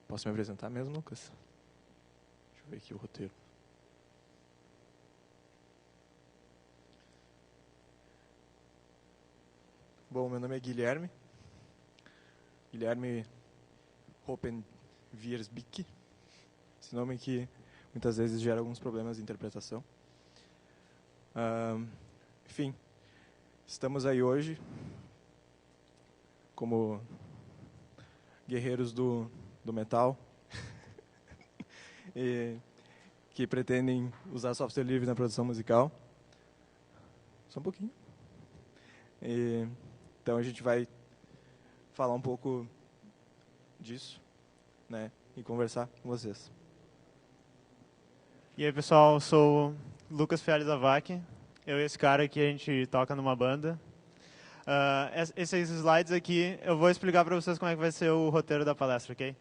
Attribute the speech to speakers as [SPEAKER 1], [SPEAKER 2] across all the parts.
[SPEAKER 1] Posso me apresentar mesmo, Lucas? Deixa eu ver aqui o roteiro. Bom, meu nome é Guilherme. Guilherme Hoppenviersbick. Esse nome que muitas vezes gera alguns problemas de interpretação. Enfim, estamos aí hoje como guerreiros do metal e que pretendem usar software livre na produção musical. Só um pouquinho. Então a gente vai falar um pouco disso, né, e conversar com vocês.
[SPEAKER 2] E aí, pessoal, eu sou o Lucas Fializavac. Eu e esse cara aqui, a gente toca numa banda. Esses slides aqui, eu vou explicar para vocês como é que vai ser o roteiro da palestra, ok?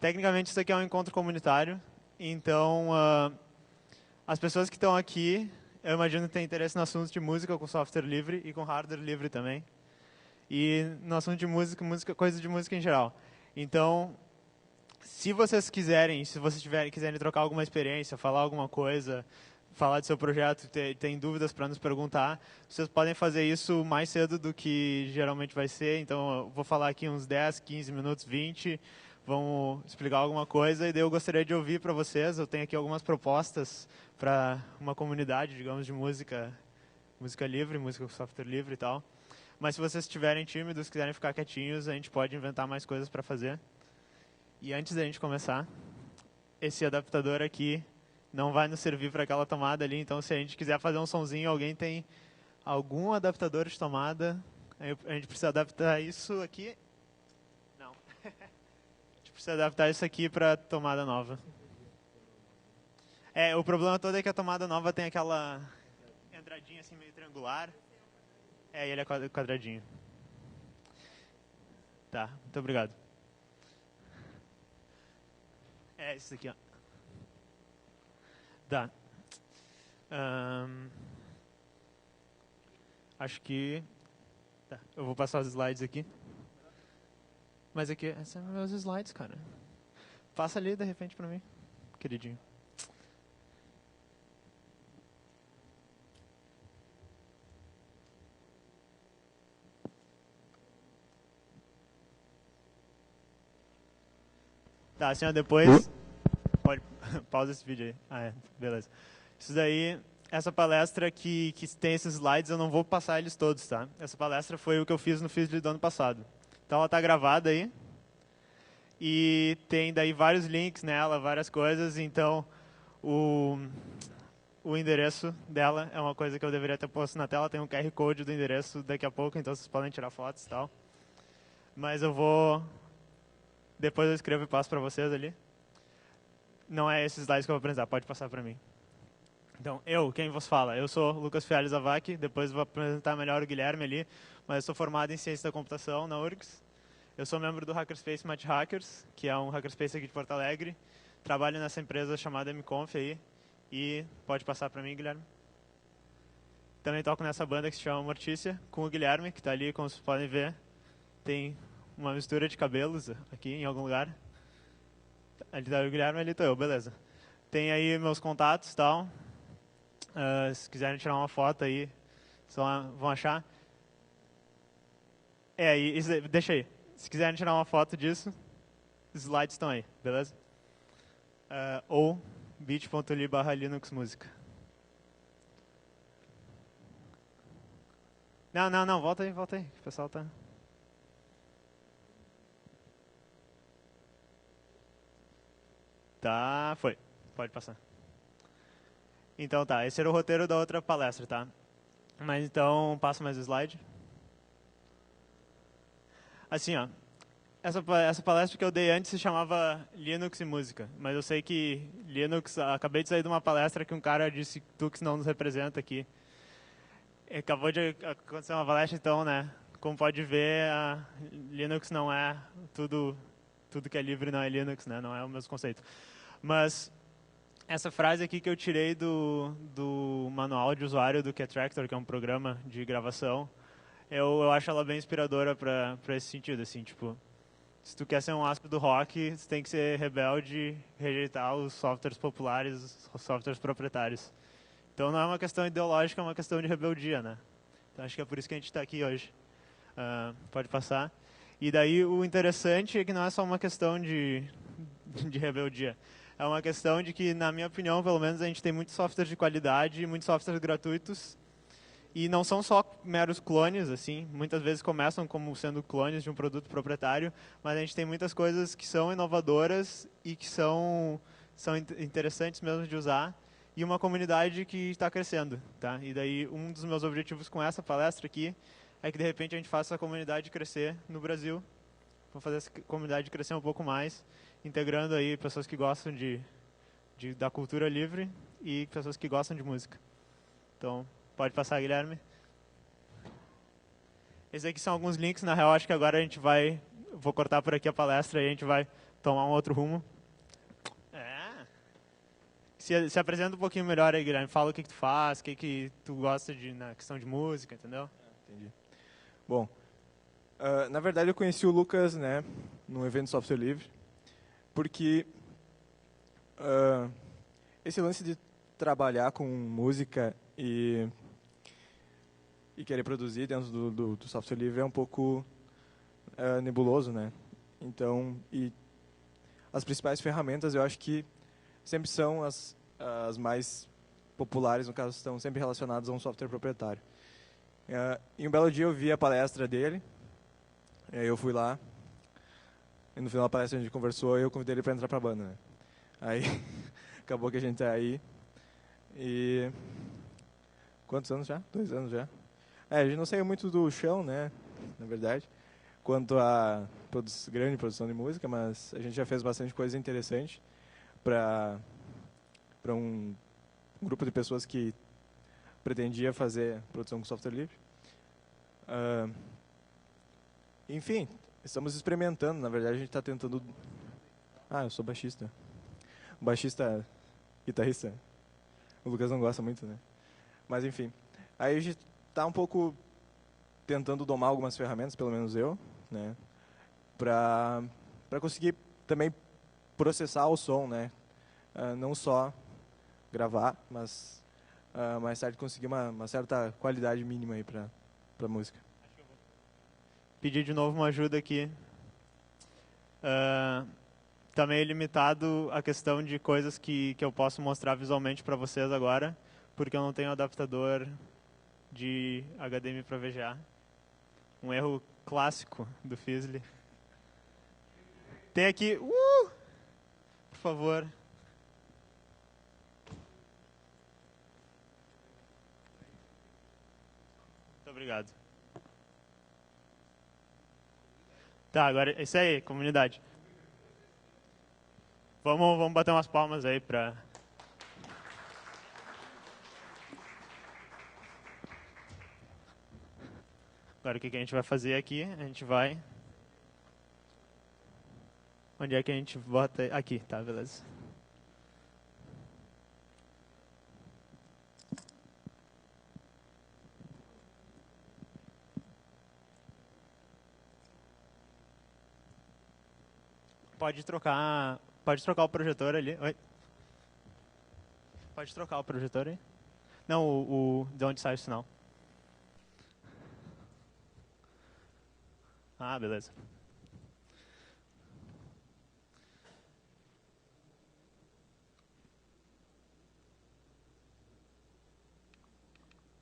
[SPEAKER 2] Tecnicamente, isso aqui é um encontro comunitário. Então, as pessoas que estão aqui, eu imagino que têm interesse no assunto de música com software livre e com hardware livre também. E no assunto de música, coisas de música em geral. Então, se vocês quiserem, quiserem trocar alguma experiência, falar alguma coisa, falar do seu projeto, tem dúvidas para nos perguntar, vocês podem fazer isso mais cedo do que geralmente vai ser. Então, eu vou falar aqui uns 10, 15 minutos, 20, vamos explicar alguma coisa, e daí eu gostaria de ouvir para vocês. Eu tenho aqui algumas propostas para uma comunidade, digamos, de música livre, música com software livre e tal. Mas se vocês estiverem tímidos, quiserem ficar quietinhos, a gente pode inventar mais coisas para fazer. E antes da gente começar, esse adaptador aqui não vai nos servir para aquela tomada ali. Então, se a gente quiser fazer um sonzinho, alguém tem algum adaptador de tomada, a gente precisa adaptar isso aqui. Não. A gente precisa adaptar isso aqui para tomada nova. O problema todo é que a tomada nova tem aquela entradinha assim meio triangular. E ele é quadradinho. Tá, muito obrigado. Isso aqui, ó. Tá. Acho que... Tá, eu vou passar os slides aqui. Mas aqui, esses são meus slides, cara. Passa ali, de repente, pra mim, queridinho. Tá, assim, ó, depois... Pode, pausa esse vídeo aí. Beleza. Isso daí, essa palestra que tem esses slides, eu não vou passar eles todos, tá? Essa palestra foi o que eu fiz no Fizzly do ano passado. Então, ela tá gravada aí. E tem daí vários links nela, várias coisas. Então, o endereço dela é uma coisa que eu deveria ter posto na tela. Tem um QR Code do endereço daqui a pouco, então vocês podem tirar fotos e tal. Mas eu vou... Depois eu escrevo e passo para vocês ali. Não é esses slides que eu vou apresentar, pode passar para mim. Então, quem vos fala? Eu sou Lucas Fializavac, depois vou apresentar melhor o Guilherme ali, mas eu sou formado em Ciência da Computação na URGS. Eu sou membro do Hackerspace Match Hackers, que é um hackerspace aqui de Porto Alegre. Trabalho nessa empresa chamada MConf aí, e pode passar para mim, Guilherme. Também toco nessa banda que se chama Mortícia, com o Guilherme, que está ali, como vocês podem ver. Tem uma mistura de cabelos aqui em algum lugar. Ali está o Guilherme, ali estou eu, beleza. Tem aí meus contatos e tal. Se quiserem tirar uma foto aí, só vão achar. Deixa aí. Se quiserem tirar uma foto disso, os slides estão aí, beleza? Ou bit.ly/Linux Música. Não, volta aí. O pessoal tá... Tá, foi. Pode passar. Então tá, esse era o roteiro da outra palestra, tá? Mas então, passa mais o slide. Assim, ó. Essa palestra que eu dei antes se chamava Linux e Música. Mas eu sei que Linux... Acabei de sair de uma palestra que um cara disse que Tux não nos representa aqui. Acabou de acontecer uma palestra, então, né? Como pode ver, Linux não é tudo que é livre não é Linux, né? Não é o mesmo conceito. Mas essa frase aqui que eu tirei do manual de usuário do Ketractor, que é um programa de gravação, eu acho ela bem inspiradora para esse sentido, assim, tipo, Se tu quer ser um astro do rock, tu tem que ser rebelde e rejeitar os softwares populares, os softwares proprietários. Então não é uma questão ideológica, é uma questão de rebeldia, né? Então acho que é por isso que a gente está aqui hoje. Pode passar. E daí o interessante é que não é só uma questão de rebeldia. É uma questão de que, na minha opinião, pelo menos, a gente tem muitos softwares de qualidade, muitos softwares gratuitos, e não são só meros clones, assim. Muitas vezes começam como sendo clones de um produto proprietário, mas a gente tem muitas coisas que são inovadoras e que são interessantes mesmo de usar, e uma comunidade que está crescendo, tá? E daí um dos meus objetivos com essa palestra aqui é que de repente a gente faça a comunidade crescer no Brasil. Vamos fazer essa comunidade crescer um pouco mais, integrando aí pessoas que gostam da cultura livre e pessoas que gostam de música. Então, pode passar, Guilherme. Esses aqui são alguns links, na real acho que agora vou cortar por aqui a palestra e a gente vai tomar um outro rumo. Se apresenta um pouquinho melhor aí, Guilherme. Fala o que tu faz, o que tu gosta na questão de música, entendeu?
[SPEAKER 1] Entendi. Bom, na verdade eu conheci o Lucas, né, num evento de software livre, porque esse lance de trabalhar com música e querer produzir dentro do software livre é um pouco nebuloso, né? Então, e as principais ferramentas eu acho que sempre são as mais populares, no caso, estão sempre relacionadas a um software proprietário. E um belo dia eu vi a palestra dele, eu fui lá, e no final da palestra a gente conversou e eu convidei ele para entrar para a banda, né? Aí, acabou que a gente tá aí, e... Quantos anos já? 2 anos já. A gente não saiu muito do chão, né, na verdade, quanto a grande produção de música, mas a gente já fez bastante coisa interessante para um grupo de pessoas que pretendia fazer produção com software livre. Enfim, estamos experimentando. Na verdade, a gente está tentando... eu sou baixista. Baixista, guitarrista. O Lucas não gosta muito, né? Mas, enfim. Aí a gente está um pouco tentando domar algumas ferramentas, pelo menos eu, né? Para conseguir também processar o som, né? Não só gravar, mas mais tarde conseguir uma certa qualidade mínima aí para música.
[SPEAKER 2] Pedir de novo uma ajuda aqui. Tá meio limitado a questão de coisas que eu posso mostrar visualmente para vocês agora, porque eu não tenho adaptador de HDMI para VGA. Um erro clássico do Fizzly. Tem aqui... por favor. Muito obrigado. Tá, agora é isso aí, comunidade. Vamos bater umas palmas aí pra... Agora o que a gente vai fazer aqui? A gente vai... Onde é que a gente bota? Aqui, tá, beleza. Pode trocar o projetor ali. Oi? Pode trocar o projetor aí? Não, de onde sai o sinal. Beleza.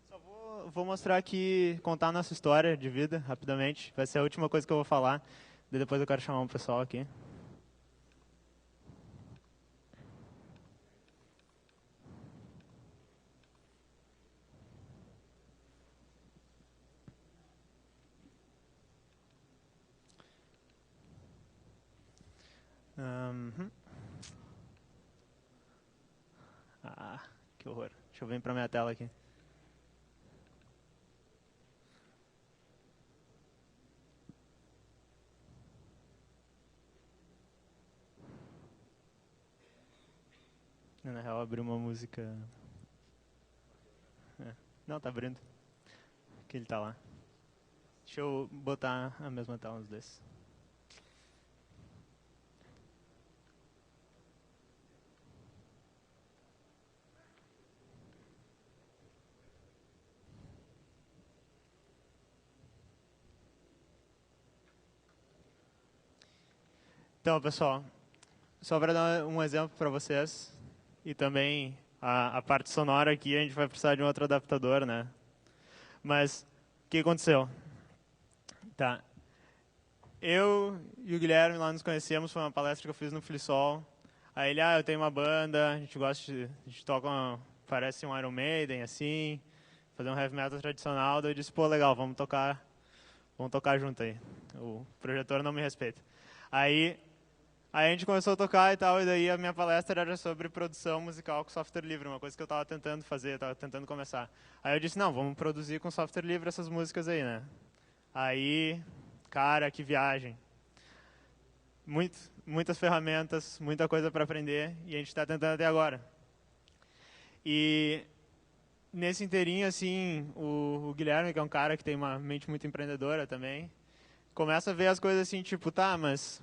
[SPEAKER 2] Só vou mostrar aqui, contar a nossa história de vida, rapidamente. Vai ser a última coisa que eu vou falar. Depois eu quero chamar um pessoal aqui. Que horror. Deixa eu vir para minha tela aqui. Na real, abri uma música... Não, tá abrindo. Que ele tá lá. Deixa eu botar a mesma tela nos dois. Então, pessoal, só para dar um exemplo para vocês, e também a parte sonora aqui, a gente vai precisar de um outro adaptador, né? Mas, o que aconteceu? Tá. Eu e o Guilherme lá nos conhecemos, foi uma palestra que eu fiz no Flisol. Aí ele, eu tenho uma banda, a gente toca, parece um Iron Maiden, assim, fazer um heavy metal tradicional. Daí eu disse, pô, legal, vamos tocar junto aí. O projetor não me respeita. Aí a gente começou a tocar e tal, e daí a minha palestra era sobre produção musical com software livre, uma coisa que eu estava tentando fazer, estava tentando começar. Aí eu disse, não, vamos produzir com software livre essas músicas aí, né? Aí, cara, que viagem. Muitas ferramentas, muita coisa para aprender, e a gente está tentando até agora. E nesse inteirinho, assim, o Guilherme, que é um cara que tem uma mente muito empreendedora também, começa a ver as coisas assim, tipo, tá, mas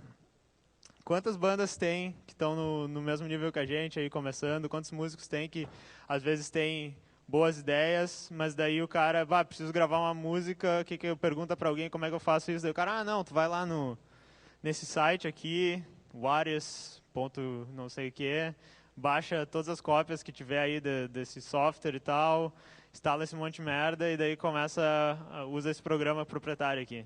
[SPEAKER 2] quantas bandas tem que estão no mesmo nível que a gente aí começando? Quantos músicos tem que às vezes tem boas ideias, mas daí o cara, preciso gravar uma música, que eu pergunto para alguém como é que eu faço isso? Daí o cara, não, tu vai lá nesse site aqui, Warius. Não sei o que, baixa todas as cópias que tiver aí desse software e tal, instala esse monte de merda e daí usa esse programa proprietário aqui.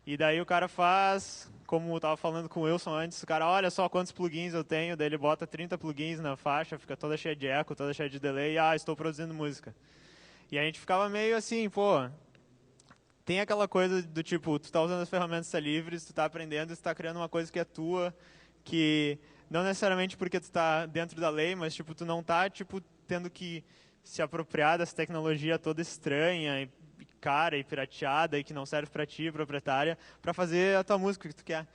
[SPEAKER 2] E daí o cara faz, como eu estava falando com o Wilson antes, o cara, olha só quantos plugins eu tenho, daí ele bota 30 plugins na faixa, fica toda cheia de eco, toda cheia de delay, estou produzindo música. E a gente ficava meio assim, pô, tem aquela coisa do tipo, tu tá usando as ferramentas livres, tu tá aprendendo, tu tá criando uma coisa que é tua, que não necessariamente porque tu tá dentro da lei, mas tipo, tu não tá tipo, tendo que se apropriar dessa tecnologia toda estranha e cara e pirateada e que não serve para ti, proprietária, para fazer a tua música que tu quer.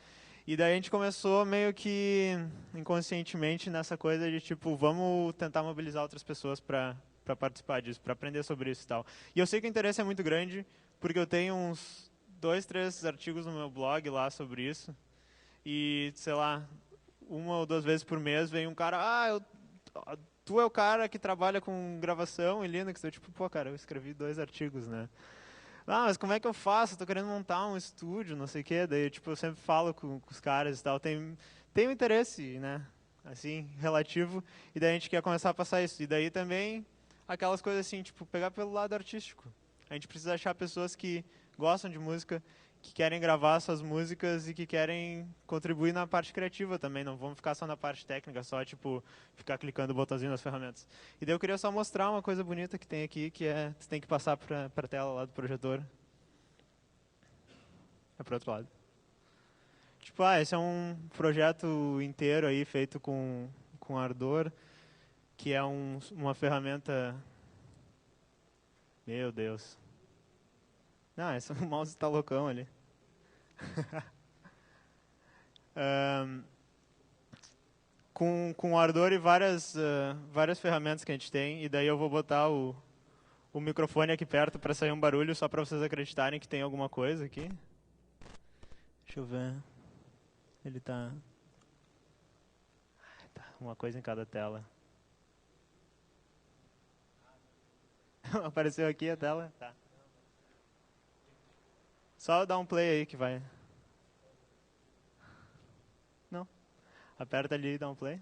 [SPEAKER 2] E daí a gente começou meio que inconscientemente nessa coisa de tipo, vamos tentar mobilizar outras pessoas para participar disso, para aprender sobre isso e tal. E eu sei que o interesse é muito grande, porque eu tenho uns 2, 3 artigos no meu blog lá sobre isso. E, sei lá, 1 ou 2 vezes por mês vem um cara, tu é o cara que trabalha com gravação em Linux. Eu tipo, pô, cara, eu escrevi 2 artigos, né? Mas como é que eu faço? Eu tô querendo montar um estúdio, não sei o quê. Daí, tipo, eu sempre falo com os caras e tal. Tem um interesse, né? Assim, relativo. E daí a gente quer começar a passar isso. E daí também aquelas coisas assim, tipo, pegar pelo lado artístico. A gente precisa achar pessoas que gostam de música, que querem gravar suas músicas e que querem contribuir na parte criativa também. Não vamos ficar só na parte técnica, só tipo ficar clicando o botãozinho nas ferramentas. E daí eu queria só mostrar uma coisa bonita que tem aqui, que é, você tem que passar para a tela lá do projetor. É para o outro lado. Tipo, esse é um projeto inteiro aí feito com Ardor, que é uma ferramenta... Meu Deus. Não, esse o mouse está loucão ali. Com Ardor e várias ferramentas que a gente tem, e daí eu vou botar o microfone aqui perto para sair um barulho, só para vocês acreditarem que tem alguma coisa aqui. Deixa eu ver. Ele tá uma coisa em cada tela. Apareceu aqui a tela? Tá. Só dá um play aí que vai. Não. Aperta ali e dá um play.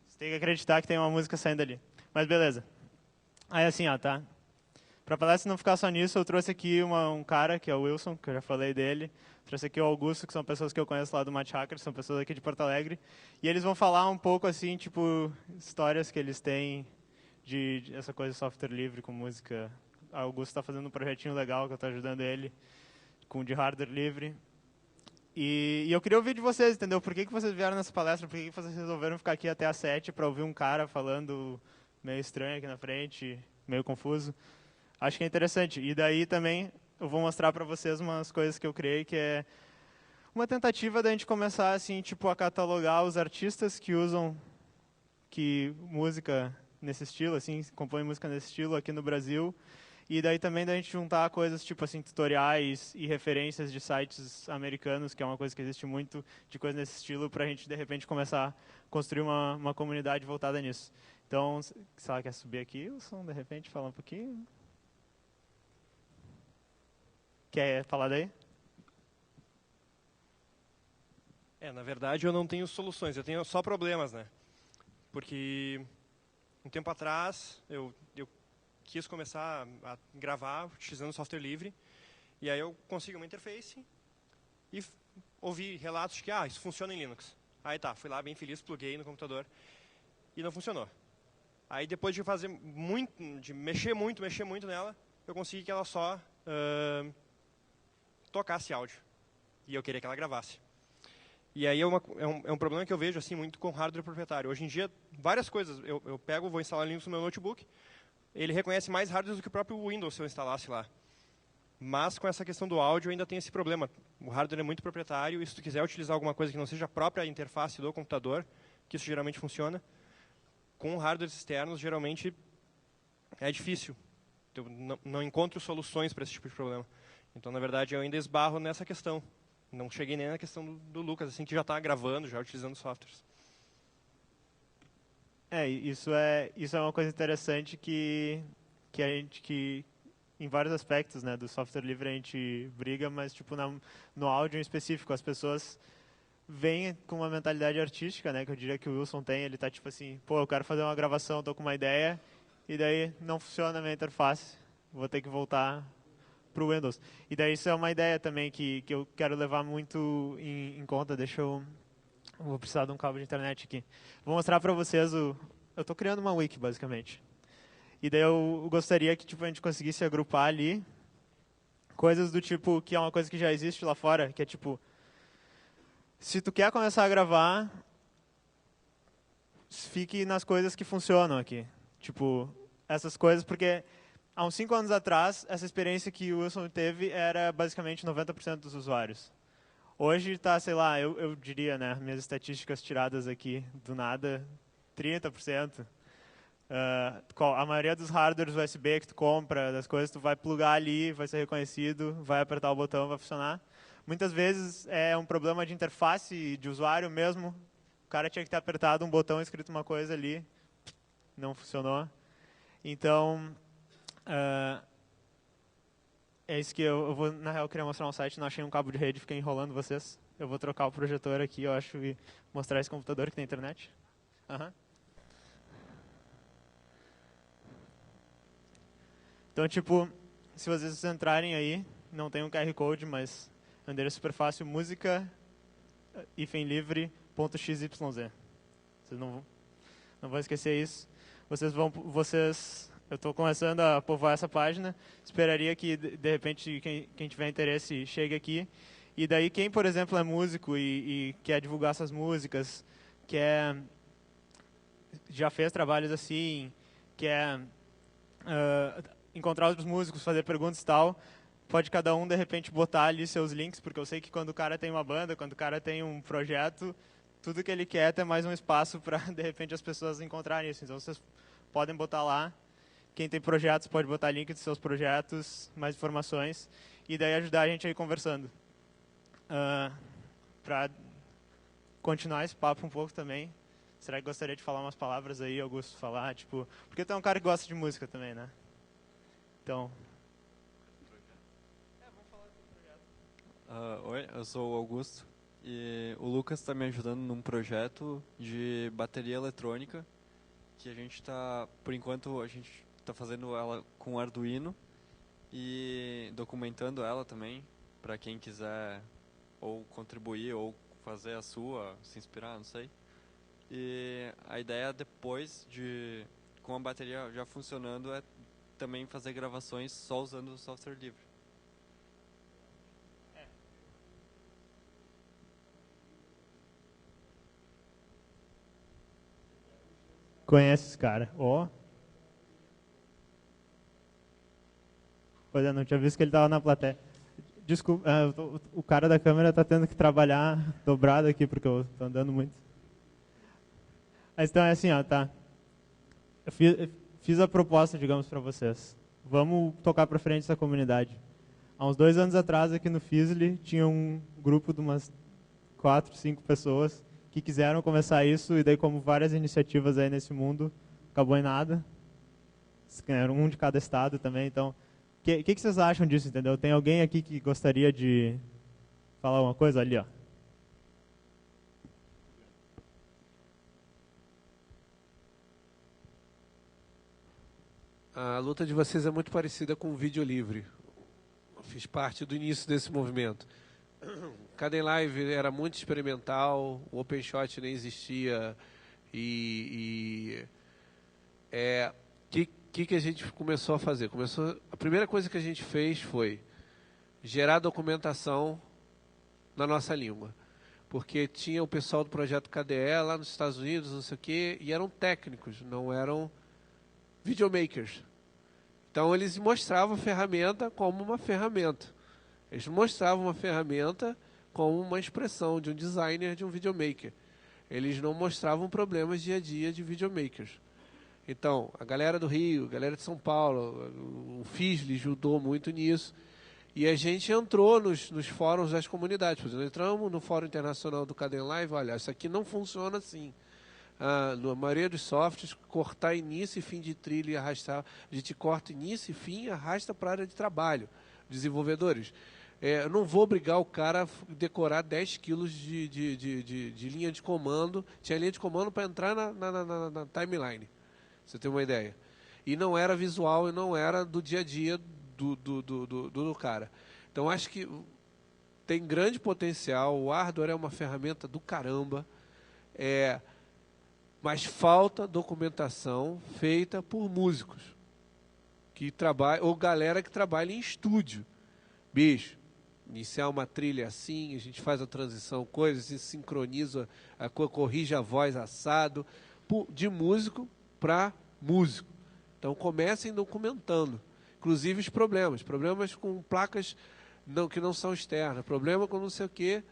[SPEAKER 2] Você tem que acreditar que tem uma música saindo ali. Mas beleza. Aí assim, tá? Pra palestra não ficar só nisso, eu trouxe aqui um cara, que é o Wilson, que eu já falei dele. Trouxe aqui o Augusto, que são pessoas que eu conheço lá do Match Hackers, são pessoas aqui de Porto Alegre. E eles vão falar um pouco, assim, tipo, histórias que eles têm de essa coisa de software livre com música. O Augusto está fazendo um projetinho legal que eu estou ajudando ele, de hardware livre. E eu queria ouvir de vocês, entendeu? Por que vocês vieram nessa palestra? Por que vocês resolveram ficar aqui até às 7 para ouvir um cara falando meio estranho aqui na frente, meio confuso? Acho que é interessante. E daí também eu vou mostrar para vocês umas coisas que eu criei, que é uma tentativa da gente começar assim, tipo, a catalogar os artistas que usam música nesse estilo, assim, compõem música nesse estilo aqui no Brasil. E daí também da gente juntar coisas tipo assim, tutoriais e referências de sites americanos, que é uma coisa que existe muito, de coisa nesse estilo, para a gente de repente começar a construir uma comunidade voltada nisso. Então, se ela quer subir aqui, o som de repente falar um pouquinho. Quer falar daí?
[SPEAKER 3] Na verdade eu não tenho soluções, eu tenho só problemas, né? Porque um tempo atrás eu quis começar a gravar utilizando software livre, e aí eu consegui uma interface e ouvi relatos de que isso funciona em Linux. Aí tá, fui lá bem feliz, pluguei no computador e não funcionou. Aí depois de fazer muito, de mexer muito nela, eu consegui que ela só tocasse áudio. E eu queria que ela gravasse. E aí é um problema que eu vejo assim muito com hardware proprietário. Hoje em dia, várias coisas, eu pego, vou instalar Linux no meu notebook, ele reconhece mais hardware do que o próprio Windows se eu instalasse lá. Mas com essa questão do áudio ainda tem esse problema. O hardware é muito proprietário e se tu quiser utilizar alguma coisa que não seja a própria interface do computador, que isso geralmente funciona, com hardwares externos geralmente é difícil. Eu não encontro soluções para esse tipo de problema. Então, na verdade, eu ainda esbarro nessa questão. Não cheguei nem na questão do Lucas, assim, que já está gravando, já utilizando softwares.
[SPEAKER 2] Isso é uma coisa interessante que em vários aspectos, né, do software livre a gente briga, mas tipo no áudio em específico as pessoas vêm com uma mentalidade artística, né, que eu diria que o Wilson tem, ele tá tipo assim, pô, eu quero fazer uma gravação, tô com uma ideia e daí não funciona a minha interface, vou ter que voltar para o Windows. E daí isso é uma ideia também que eu quero levar muito em conta. Vou precisar de um cabo de internet aqui. Vou mostrar para vocês eu estou criando uma wiki, basicamente. E daí eu gostaria que tipo, a gente conseguisse agrupar ali coisas do tipo, que é uma coisa que já existe lá fora, que é tipo, se tu quer começar a gravar, fique nas coisas que funcionam aqui. Tipo, essas coisas, porque há uns 5 anos atrás, essa experiência que o Wilson teve era basicamente 90% dos usuários. Hoje está, sei lá, eu diria, né, minhas estatísticas tiradas aqui do nada, 30%. A maioria dos hardwares USB que tu compra, das coisas, tu vai plugar ali, vai ser reconhecido, vai apertar o botão, vai funcionar. Muitas vezes é um problema de interface de usuário mesmo. O cara tinha que ter apertado um botão escrito uma coisa ali, não funcionou. Então, é isso que eu vou, na real, queria mostrar um site, não achei um cabo de rede, fiquei enrolando vocês. Eu vou trocar o projetor aqui, eu acho, e mostrar esse computador que tem internet. Então, tipo, se vocês entrarem aí, não tem um QR Code, mas é um endereço super fácil, música-livre.xyz. Vocês não vão esquecer isso. Eu estou começando a povoar essa página, esperaria que, de repente, quem tiver interesse chegue aqui. E daí, quem, por exemplo, é músico e quer divulgar suas músicas, já fez trabalhos assim, quer encontrar outros músicos, fazer perguntas e tal, pode cada um, de repente, botar ali seus links, porque eu sei que quando o cara tem uma banda, quando o cara tem um projeto, tudo que ele quer é ter mais um espaço para, de repente, as pessoas encontrarem isso. Então, vocês podem botar lá. Quem tem projetos pode botar link dos seus projetos, mais informações, e daí ajudar a gente aí conversando. Para continuar esse papo um pouco também, será que gostaria de falar umas palavras aí, Augusto, falar, tipo... Porque tu é um cara que gosta de música também, né? Então... vamos falar do projeto.
[SPEAKER 4] Oi, eu sou o Augusto, e o Lucas está me ajudando num projeto de bateria eletrônica, que a gente está, por enquanto, a gente está fazendo ela com Arduino e documentando ela também, para quem quiser ou contribuir ou fazer a sua, se inspirar, não sei. E a ideia depois com a bateria já funcionando, é também fazer gravações só usando o software livre.
[SPEAKER 2] Conhece esse cara? Pois é, não tinha visto que ele estava na plateia. Desculpa, o cara da câmera está tendo que trabalhar dobrado aqui, porque eu estou andando muito. Mas então é assim, tá. Eu fiz a proposta, digamos, para vocês. vamos tocar para frente essa comunidade. Há uns 2 anos atrás, aqui no Fizzly, tinha um grupo de umas 4, 5 pessoas que quiseram começar isso, e daí, como várias iniciativas aí nesse mundo, acabou em nada. Ganharam um de cada estado também, então... O que vocês acham disso, entendeu? Tem alguém aqui que gostaria de falar uma coisa? Ali, ó.
[SPEAKER 5] A luta de vocês é muito parecida com o vídeo livre. Eu fiz parte do início desse movimento. Cadem Live era muito experimental, o OpenShot nem existia. Que a gente começou a fazer? A primeira coisa que a gente fez foi gerar documentação na nossa língua. Porque tinha o pessoal do projeto KDE lá nos Estados Unidos, não sei o quê, e eram técnicos, não eram videomakers. Então eles mostravam a ferramenta como uma ferramenta. Eles mostravam uma ferramenta como uma expressão de um designer, de um videomaker. Eles não mostravam problemas dia a dia de videomakers. Então, a galera do Rio, a galera de São Paulo, o Fizzly ajudou muito nisso. E a gente entrou nos fóruns das comunidades. Por exemplo, entramos no Fórum Internacional do Cadem Live, olha, isso aqui não funciona assim. Na maioria dos softwares, cortar início e fim de trilha e arrastar, a gente corta início e fim e arrasta para a área de trabalho. Desenvolvedores, eu não vou obrigar o cara a decorar 10 quilos de linha de comando. Tinha linha de comando para entrar na timeline. Você tem uma ideia. E não era visual e não era do dia a dia do cara. Então, acho que tem grande potencial. O hardware é uma ferramenta do caramba. Mas falta documentação feita por músicos que trabalham, ou galera que trabalha em estúdio. Bicho, iniciar uma trilha assim, a gente faz a transição, coisas, se sincroniza, corrige a voz assado, de músico para músico. Então comecem documentando, inclusive os problemas com placas que não são externas, problema com não sei o quê,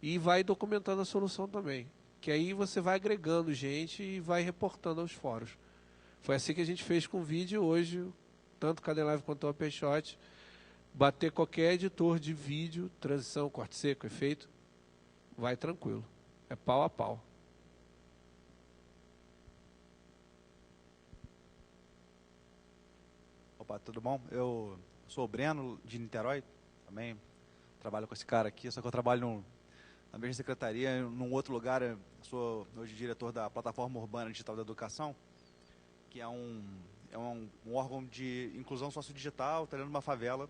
[SPEAKER 5] e vai documentando a solução também. Que aí você vai agregando gente e vai reportando aos fóruns. Foi assim que a gente fez com o vídeo hoje, tanto o Cadem Live quanto o OpenShot. Bater qualquer editor de vídeo, transição, corte seco, efeito, vai tranquilo. É pau a pau.
[SPEAKER 6] Opa, tudo bom? Eu sou o Breno, de Niterói, também trabalho com esse cara aqui, só que eu trabalho na mesma secretaria, num outro lugar. Eu sou hoje diretor da Plataforma Urbana Digital da Educação, que é um órgão de inclusão sociodigital, está dentro de uma favela.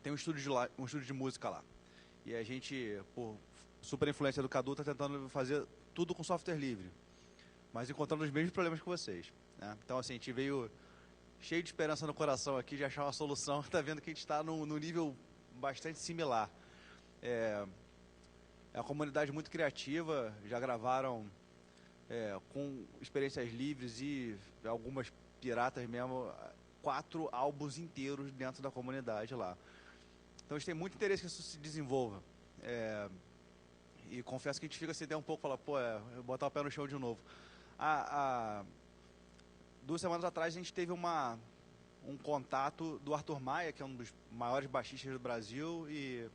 [SPEAKER 6] Tem um estúdio de música lá. E a gente, por super influência do Cadu, está tentando fazer tudo com software livre, mas encontrando os mesmos problemas que vocês, né? Então, assim, a gente veio cheio de esperança no coração aqui de achar uma solução. Está vendo que a gente está num nível bastante similar. É uma comunidade muito criativa, já gravaram com experiências livres e algumas piratas mesmo, 4 álbuns inteiros dentro da comunidade lá. Então a gente tem muito interesse que isso se desenvolva. E confesso que a gente fica assim, um pouco, fala, botar o pé no chão de novo. 2 semanas atrás a gente teve um contato do Arthur Maia, que é um dos maiores baixistas do Brasil e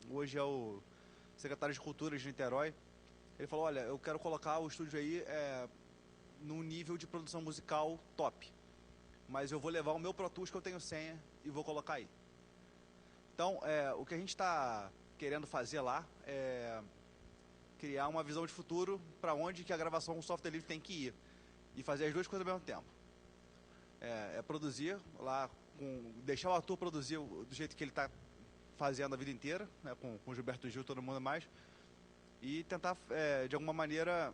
[SPEAKER 6] hoje é o secretário de Cultura de Niterói. Ele falou, olha, eu quero colocar o estúdio aí num nível de produção musical top, mas eu vou levar o meu Pro Tools que eu tenho senha e vou colocar aí. Então, o que a gente está querendo fazer lá é criar uma visão de futuro para onde que a gravação com software livre tem que ir e fazer as duas coisas ao mesmo tempo. Produzir lá, deixar o ator produzir do jeito que ele está fazendo a vida inteira, né, com o Gilberto Gil, todo mundo mais, e tentar, de alguma maneira,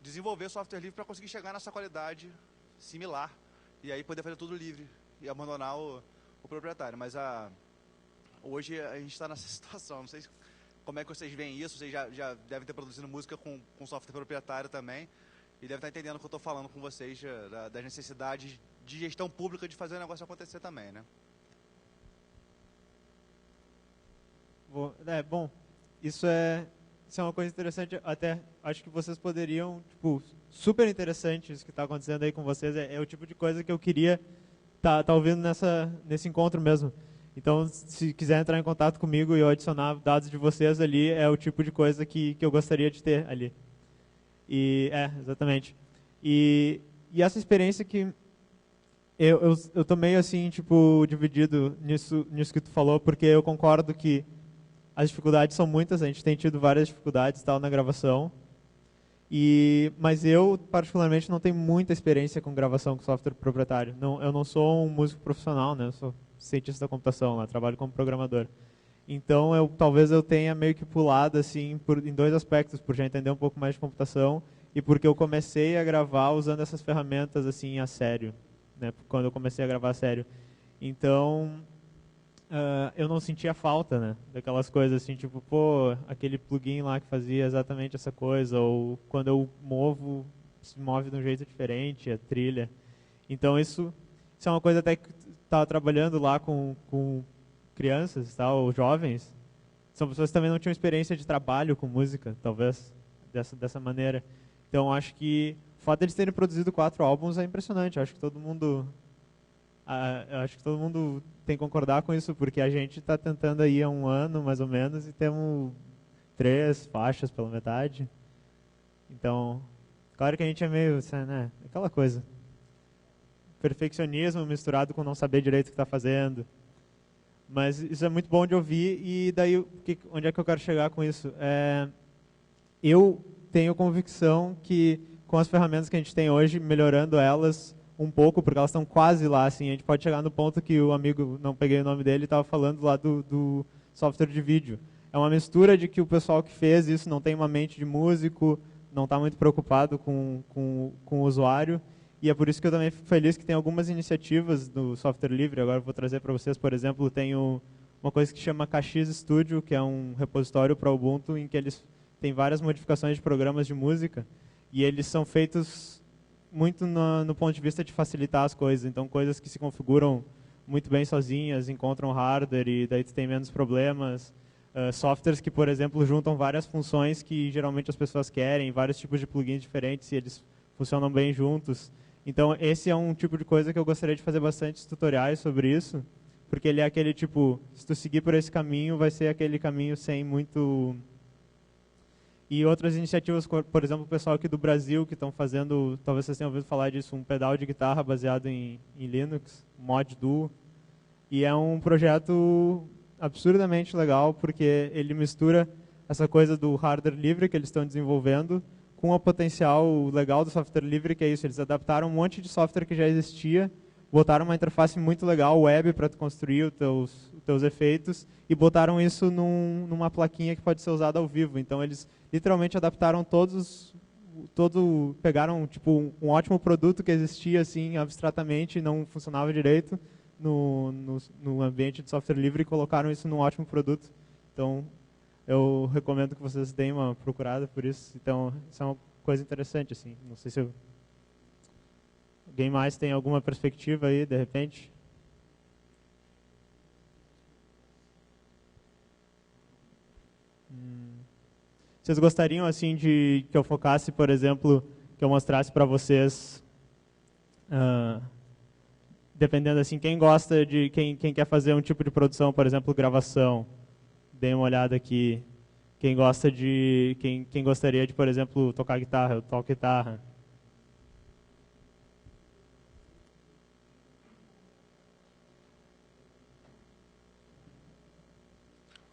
[SPEAKER 6] desenvolver software livre para conseguir chegar nessa qualidade similar e aí poder fazer tudo livre e abandonar o proprietário. Mas hoje a gente está nessa situação. Não sei como é que vocês veem isso. Vocês já devem ter produzido música com software proprietário também e devem estar entendendo o que eu estou falando com vocês das necessidades de gestão pública de fazer o negócio acontecer também, né?
[SPEAKER 2] Bom, isso é isso é uma coisa interessante, até acho que vocês poderiam, tipo, super interessante isso que está acontecendo aí com vocês, é o tipo de coisa que eu queria tá ouvindo nesse encontro mesmo. Então, se quiser entrar em contato comigo e eu adicionar dados de vocês ali, é o tipo de coisa que eu gostaria de ter ali. Exatamente. E essa experiência que eu tô meio assim, tipo, dividido nisso que tu falou, porque eu concordo que as dificuldades são muitas, a gente tem tido várias dificuldades tal na gravação. Mas eu, particularmente, não tenho muita experiência com gravação com software proprietário. Eu não sou um músico profissional, né? Eu sou cientista da computação, lá, trabalho como programador. Então, talvez eu tenha meio que pulado assim, em dois aspectos, por já entender um pouco mais de computação e porque eu comecei a gravar usando essas ferramentas assim a sério, né? Quando eu comecei a gravar a sério. Então, eu não sentia falta, né, daquelas coisas assim, tipo, pô, aquele plugin lá que fazia exatamente essa coisa, ou quando eu movo, se move de um jeito diferente, a trilha. Então isso é uma coisa até que estava trabalhando lá com crianças, tal, ou jovens. São pessoas que também não tinham experiência de trabalho com música, talvez, dessa maneira. Então acho que o fato de eles terem produzido 4 álbuns é impressionante. Acho que todo mundo tem que concordar com isso, porque a gente está tentando aí há um ano, mais ou menos, e temos 3 faixas pela metade. Então, claro que a gente é meio, né, aquela coisa. Perfeccionismo misturado com não saber direito o que está fazendo. Mas isso é muito bom de ouvir, e daí, onde é que eu quero chegar com isso? Eu tenho convicção que, com as ferramentas que a gente tem hoje, melhorando elas um pouco, porque elas estão quase lá, assim, a gente pode chegar no ponto que o amigo, não peguei o nome dele, estava falando lá do software de vídeo. É uma mistura de que o pessoal que fez isso não tem uma mente de músico, não está muito preocupado com o usuário, e é por isso que eu também fico feliz que tem algumas iniciativas do software livre. Agora eu vou trazer para vocês, por exemplo, tem uma coisa que chama KX Studio, que é um repositório para Ubuntu, em que eles têm várias modificações de programas de música, e eles são feitos muito no ponto de vista de facilitar as coisas. Então, coisas que se configuram muito bem sozinhas, encontram hardware e daí tu tem menos problemas. Softwares que, por exemplo, juntam várias funções que geralmente as pessoas querem, vários tipos de plugins diferentes, e eles funcionam bem juntos. Então, esse é um tipo de coisa que eu gostaria de fazer bastante tutoriais sobre isso, porque ele é aquele tipo, se tu seguir por esse caminho, vai ser aquele caminho sem muito... E outras iniciativas, por exemplo, o pessoal aqui do Brasil que estão fazendo, talvez vocês tenham ouvido falar disso, um pedal de guitarra baseado em Linux, Mod Duo. E é um projeto absurdamente legal, porque ele mistura essa coisa do hardware livre que eles estão desenvolvendo com o potencial legal do software livre, que é isso. Eles adaptaram um monte de software que já existia, botaram uma interface muito legal, web, para construir os teus efeitos, e botaram isso numa plaquinha que pode ser usada ao vivo. Então, eles literalmente adaptaram pegaram tipo um ótimo produto que existia assim abstratamente e não funcionava direito no ambiente de software livre, e colocaram isso num ótimo produto. Então, eu recomendo que vocês deem uma procurada por isso. Então, isso é uma coisa interessante, assim. Não sei se alguém mais tem alguma perspectiva aí, de repente? Vocês gostariam, assim, de que eu focasse, por exemplo, que eu mostrasse para vocês, dependendo, assim, quem gosta de, quem quer fazer um tipo de produção, por exemplo, gravação, deem uma olhada aqui. Quem gosta de, quem gostaria de, por exemplo, tocar guitarra, eu toco guitarra.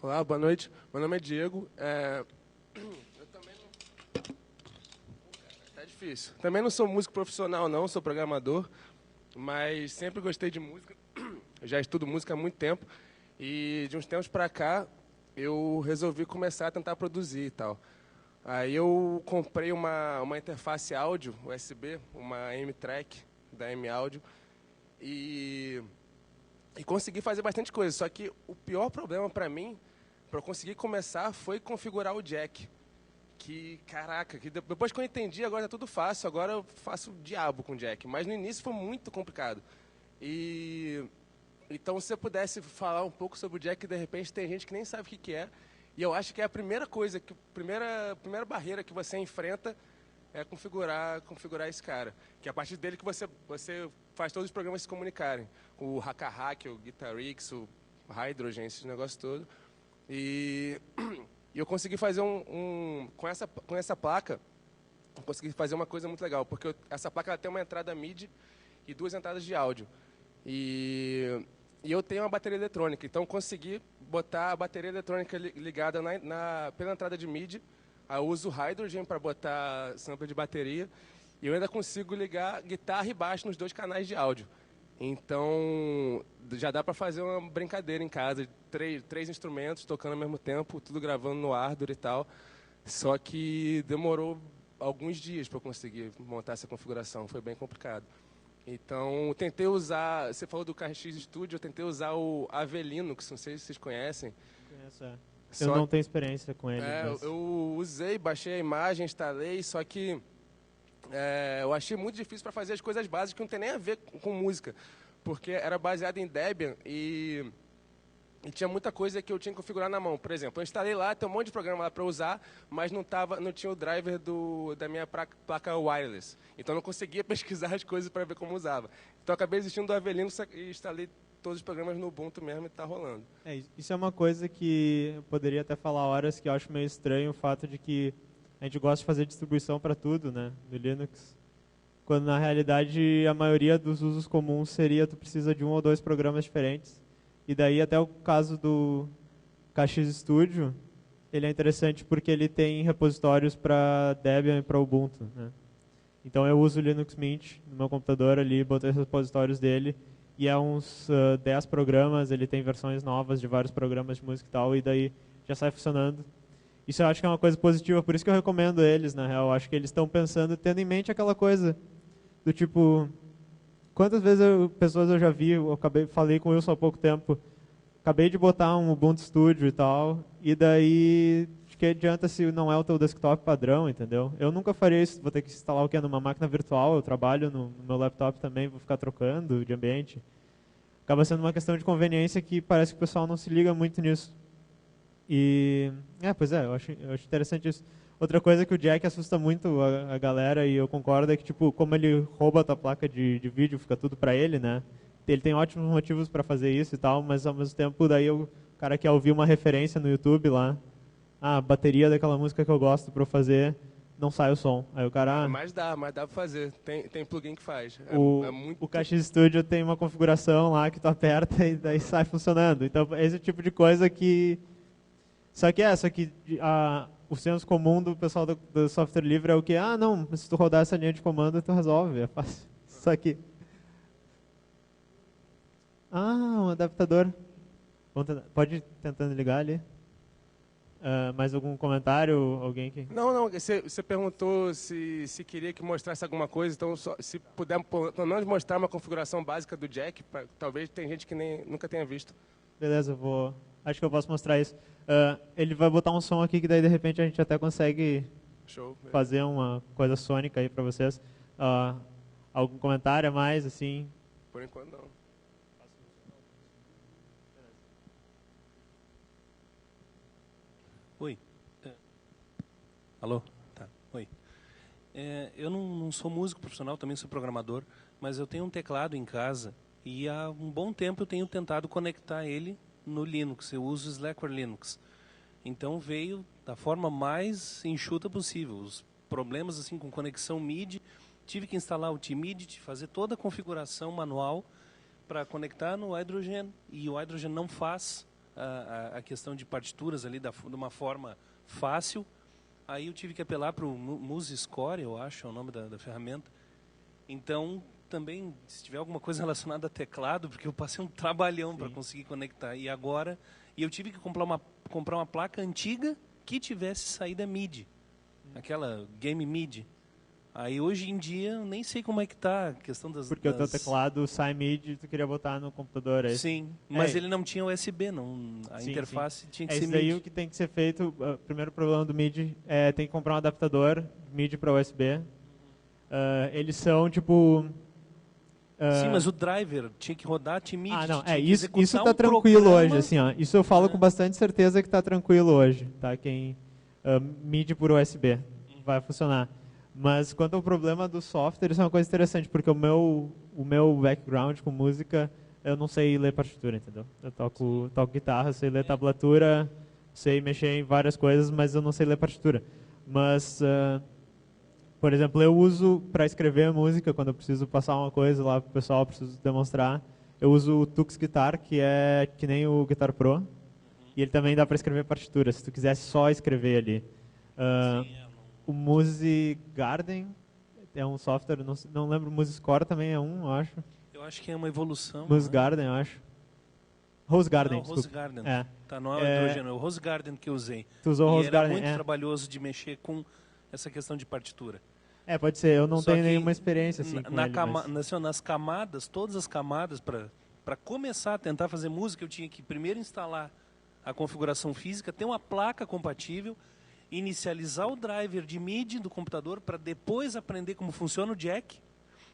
[SPEAKER 7] Olá, boa noite. Meu nome é Diego. Eu também não... Tá difícil. Também não sou músico profissional, não. Sou programador. Mas sempre gostei de música. Eu já estudo música há muito tempo. E de uns tempos para cá, eu resolvi começar a tentar produzir e tal. Aí eu comprei uma interface áudio USB, uma M-Track da M-Audio. E consegui fazer bastante coisa. Só que o pior problema para mim, para eu conseguir começar, foi configurar o jack. Que, caraca, que depois que eu entendi, agora é tudo fácil. Agora eu faço o diabo com o jack. Mas no início foi muito complicado. Então, se você pudesse falar um pouco sobre o jack, de repente tem gente que nem sabe o que é. E eu acho que é a primeira coisa, primeira barreira que você enfrenta é configurar esse cara. Que é a partir dele que você faz todos os programas se comunicarem. O Haka-Hack, o Guitarix, o Hydrogen, esses negócios todos. E eu consegui fazer com essa placa, eu consegui fazer uma coisa muito legal, porque essa placa ela tem uma entrada MIDI e 2 entradas de áudio. E eu tenho uma bateria eletrônica, então eu consegui botar a bateria eletrônica ligada pela entrada de MIDI. Aí eu uso o Hydrogen para botar sampler de bateria. E eu ainda consigo ligar guitarra e baixo nos 2 canais de áudio. Então, já dá para fazer uma brincadeira em casa. 3 instrumentos tocando ao mesmo tempo, tudo gravando no Ardour e tal. Só que demorou alguns dias para eu conseguir montar essa configuração. Foi bem complicado. Então, eu tentei usar... Você falou do KX Studio, eu tentei usar o Avelino, que não sei se vocês conhecem.
[SPEAKER 2] Conheço, Eu não tenho experiência com ele.
[SPEAKER 7] Eu usei, baixei a imagem, instalei, só que eu achei muito difícil para fazer as coisas básicas que não tem nem a ver com música. Porque era baseado em Debian e tinha muita coisa que eu tinha que configurar na mão. Por exemplo, eu instalei lá, tem um monte de programa lá para usar, mas não tinha o driver da minha placa wireless. Então eu não conseguia pesquisar as coisas para ver como usava. Então eu acabei desistindo do Avelino e instalei todos os programas no Ubuntu mesmo e está rolando.
[SPEAKER 2] Isso é uma coisa que eu poderia até falar horas, que eu acho meio estranho o fato de que a gente gosta de fazer distribuição para tudo, né, do Linux. Quando na realidade a maioria dos usos comuns seria tu precisa de 1 ou 2 programas diferentes. E daí até o caso do KX Studio, ele é interessante porque ele tem repositórios para Debian e para Ubuntu, né? Então eu uso o Linux Mint no meu computador ali, botei os repositórios dele, e é uns 10 programas, ele tem versões novas de vários programas de música e tal, e daí já sai funcionando. Isso eu acho que é uma coisa positiva, por isso que eu recomendo eles, na real. Eu acho que eles estão pensando, tendo em mente aquela coisa do tipo... Quantas vezes pessoas eu já vi, falei com o Wilson há pouco tempo, acabei de botar um Ubuntu Studio e tal, e daí, de que adianta se não é o teu desktop padrão, entendeu? Eu nunca faria isso, vou ter que instalar o que? Numa máquina virtual, eu trabalho no meu laptop também, vou ficar trocando de ambiente. Acaba sendo uma questão de conveniência que parece que o pessoal não se liga muito nisso. E, eu acho interessante isso. Outra coisa que o Jack assusta muito a galera, e eu concordo, é que, tipo, como ele rouba a tua placa de vídeo, fica tudo pra ele, né? Ele tem ótimos motivos pra fazer isso e tal, mas ao mesmo tempo, daí o cara quer ouvir uma referência no YouTube lá, a bateria daquela música que eu gosto pra eu fazer, não sai o som. Aí o cara...
[SPEAKER 7] Mas dá pra fazer. Tem plugin que faz.
[SPEAKER 2] O KX Studio tem uma configuração lá que tu aperta e daí sai funcionando. Então, esse é o tipo de coisa que... Só que o senso comum do pessoal do software livre é o que? Não, se tu rodar essa linha de comando, tu resolve, é fácil. Só que... um adaptador. Pode ir tentando ligar ali. Mais algum comentário? Alguém que...
[SPEAKER 7] Não, você perguntou se queria que mostrasse alguma coisa, então se puder pelo menos mostrar uma configuração básica do Jack, talvez tem gente que nunca tenha visto.
[SPEAKER 2] Beleza, acho que eu posso mostrar isso. Ele vai botar um som aqui que daí de repente a gente até consegue fazer uma coisa sônica aí para vocês. Algum comentário a mais, assim?
[SPEAKER 7] Por enquanto não.
[SPEAKER 8] Oi. Alô? Tá. Oi. Eu não sou músico profissional, também sou programador, mas eu tenho um teclado em casa e há um bom tempo eu tenho tentado conectar ele no Linux. Eu uso o Slackware Linux. Então veio da forma mais enxuta possível. Os problemas assim com conexão MIDI, tive que instalar o Tmidi, fazer toda a configuração manual para conectar no Hydrogen, e o Hydrogen não faz a questão de partituras ali de uma forma fácil. Aí eu tive que apelar para o MuseScore, eu acho, é o nome da ferramenta. Então, também, se tiver alguma coisa relacionada a teclado, porque eu passei um trabalhão para conseguir conectar. E eu tive que comprar uma placa antiga que tivesse saída MIDI, aquela Game MIDI. Aí hoje em dia eu nem sei como é que tá a questão das...
[SPEAKER 2] Porque o teu teclado sai MIDI e tu queria botar no computador, é isso?
[SPEAKER 8] Sim, mas ele não tinha USB, a interface tinha que ser MIDI.
[SPEAKER 2] Isso daí o que tem que ser feito, o primeiro problema do MIDI é tem que comprar um adaptador MIDI para USB. Eles são tipo...
[SPEAKER 8] Sim, mas o driver tinha que rodar TMIDI.
[SPEAKER 2] Ah, não,
[SPEAKER 8] tinha que
[SPEAKER 2] isso
[SPEAKER 8] executar
[SPEAKER 2] tá
[SPEAKER 8] um
[SPEAKER 2] tranquilo
[SPEAKER 8] programa.
[SPEAKER 2] hoje, assim, ó. Isso eu falo com bastante certeza que tá tranquilo hoje, tá? Quem MIDI por USB vai funcionar. Mas quanto ao problema do software, isso é uma coisa interessante, porque o meu background com música, eu não sei ler partitura, entendeu? Eu toco guitarra, sei ler tablatura, sei mexer em várias coisas, mas eu não sei ler partitura. Mas, por exemplo, eu uso para escrever música, quando eu preciso passar uma coisa lá pro pessoal, preciso demonstrar, eu uso o Tux Guitar, que é que nem o Guitar Pro, e ele também dá para escrever partitura, se tu quisesse só escrever ali. O Music Garden é um software, não lembro, o MusiScore também é um, eu acho.
[SPEAKER 8] Eu acho que é uma evolução.
[SPEAKER 2] Music Garden, eu acho. Rose Garden,
[SPEAKER 8] não, Rose Garden.
[SPEAKER 2] É.
[SPEAKER 8] Tá, não é o hidrogênio, é o Rose Garden que eu usei.
[SPEAKER 2] Tu usou o Rose
[SPEAKER 8] era
[SPEAKER 2] Garden,
[SPEAKER 8] muito trabalhoso de mexer com essa questão de partitura.
[SPEAKER 2] Pode ser, eu não
[SPEAKER 8] Só
[SPEAKER 2] tenho
[SPEAKER 8] que
[SPEAKER 2] nenhuma experiência assim com ele,
[SPEAKER 8] nas camadas, todas as camadas, para começar a tentar fazer música, eu tinha que primeiro instalar a configuração física, ter uma placa compatível, inicializar o driver de MIDI do computador para depois aprender como funciona o jack.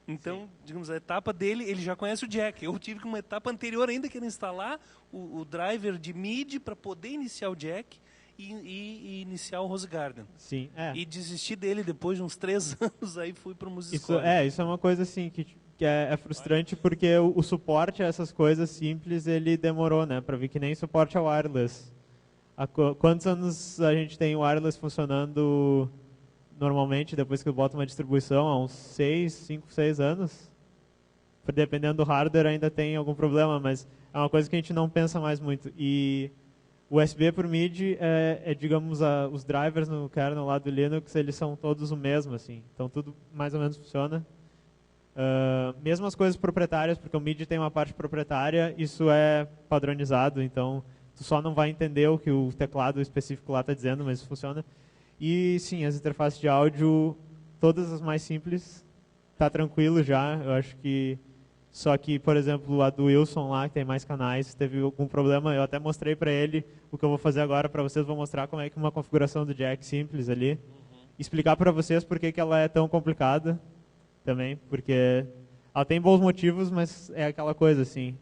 [SPEAKER 8] Então, digamos, a etapa dele, ele já conhece o jack. Eu tive que uma etapa anterior ainda, que era instalar o driver de MIDI para poder iniciar o jack e iniciar o Rose Garden.
[SPEAKER 2] Sim,
[SPEAKER 8] E desistir dele depois de uns 3 anos, aí fui para o MusiScore.
[SPEAKER 2] Isso é uma coisa assim que é frustrante, porque o suporte a essas coisas simples, ele demorou, né? Para ver que nem suporte ao wireless. Quantos anos a gente tem o wireless funcionando normalmente, depois que eu boto uma distribuição? Há uns 5, 6 anos? Dependendo do hardware ainda tem algum problema, mas é uma coisa que a gente não pensa mais muito. E o USB por MIDI digamos, os drivers no kernel lá do Linux, eles são todos o mesmo, assim. Então tudo mais ou menos funciona. Mesmo as coisas proprietárias, porque o MIDI tem uma parte proprietária, isso é padronizado, então tu só não vai entender o que o teclado específico lá está dizendo, mas funciona. E sim, as interfaces de áudio, todas as mais simples, tá tranquilo já. Eu acho que só que, por exemplo, a do Wilson lá, que tem mais canais, teve algum problema. Eu até mostrei para ele o que eu vou fazer agora para vocês. Vou mostrar como é que uma configuração do jack simples ali. Explicar para vocês por que ela é tão complicada também, porque ela tem bons motivos, mas é aquela coisa assim.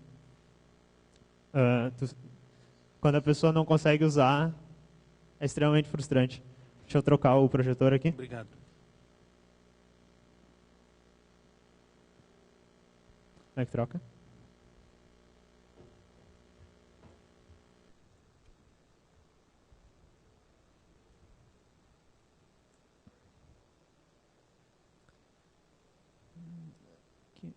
[SPEAKER 2] Quando a pessoa não consegue usar, é extremamente frustrante. Deixa eu trocar o projetor aqui.
[SPEAKER 8] Obrigado.
[SPEAKER 2] Como é que troca? Aqui.